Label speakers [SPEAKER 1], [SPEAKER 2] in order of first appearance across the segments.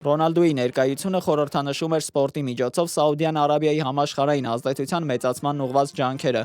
[SPEAKER 1] Ռոնալդոյի ներկայությունը խորհրդանշում էր սպորտի միջոցով Սաուդյան Արաբիայի համաշխարհային ազդեցության մեծացման ուղղված ջանքերը։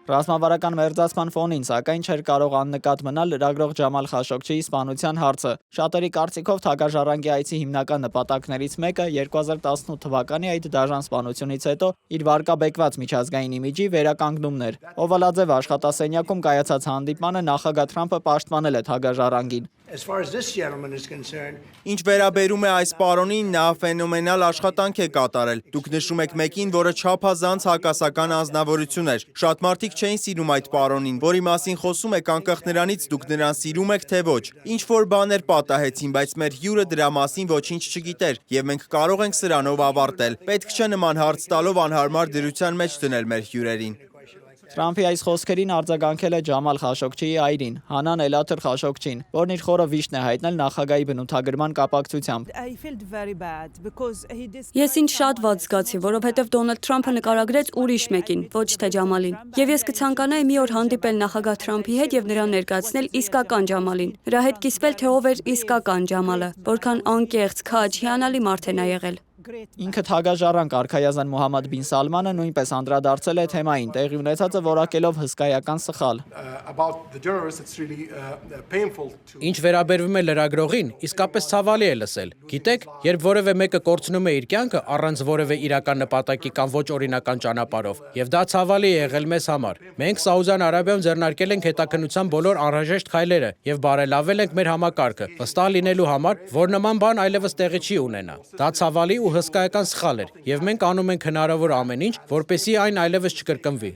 [SPEAKER 1] Ռազմավարական մերձացման ֆոնին, սակայն չէր կարող աննկատ մնալ լրագրող Ջամալ Խաշոգչիի սպանության հարցը։ Շատերի կարծիքով թագաժառանգի այցի հիմնական նպատակներից մեկը 2018 թվականի այդ դաժան սպանությունից հետո իր վարկաբեկված միջազգային իմիջի վերականգնումն էր։ Օվալաձև աշխատասենյակում կայացած հանդիպմանը նախագահ Թրամփը պաշտպանել է թագաժառանգին։
[SPEAKER 2] Ինչ վերաբերում է այս պարոնին, նա ֆենոմենալ աշխատանք է կատարել։ Դուք նշում եք մեկին, որը չափազանց հակասական անձնավորություն էր։ Շատ մարդիկ չէին սիրում այդ պարոնին, որի մասին խոսում եք անկախ նրանից դուք նրան սիրում եք թե ոչ։ Ինչ որ բաներ պատահեցին, բայց մեր հյուրը դրա մասին ոչինչ չգիտեր, եւ մենք կարող ենք սրանով ավարտել։ Պետք չէ նման հարց տալով անհարմար դրության մեջ դնել մեր հյուրերին։
[SPEAKER 1] Թրամփի այս խոսքերին արձագանքել է Ջամալ Խաշոգչիի այրին, Հանան Էլաթր Խաշոգչին, որն իր խորը վիշտն է հայտնել նախագահի բնութագրման կապակցությամբ։
[SPEAKER 3] Ես ինձ շատ վատ զգացի, որովհետև Դոնալդ Թրամփը նկարագրեց ուրիշ մեկին, ոչ թե Ջամալին։ Եվ ես կցանկանայի մի օր հանդիպել նախագահ Թրամփի հետ եւ նրան ներկայացնել իսկական Ջամալին։ Նրա հետ կիսվել, թե ով էր իսկական Ջամալը, որքան անկեղծ, քաջ, հիանալի մարդ է նա եղել։
[SPEAKER 1] Ինքը թագաժառանգ արքայազն Մոհամմադ բին Սալմանը նույնպես անդրադարձել է թեմային, տեղի ունեցածը որակելով հսկայական սխալ։
[SPEAKER 4] Ինչ վերաբերվում է լրագրողին, իսկապես ցավալի է լսել։ Գիտեք, երբ որևէ մեկը կորցնում է իր կյանքը առանց որևէ իրական նպատակի կամ ոչ օրինական ճանապարհով, եւ դա ցավալի է եղել մեզ համար։ Մենք Սաուդյան Արաբիայում ձեռնարկել ենք հետաքննության բոլոր անհրաժեշտ քայլերը եւ բարելավել ենք մեր համակարգը, վստահ լինելու համար, որ նման բան այլևս տեղի չի ունենա։ Դա ցավալի ու հսկայական սխալ էր, եւ մենք անում ենք հնարավոր ամեն ինչ, որպեսզի այն այլևս չկրկնվի։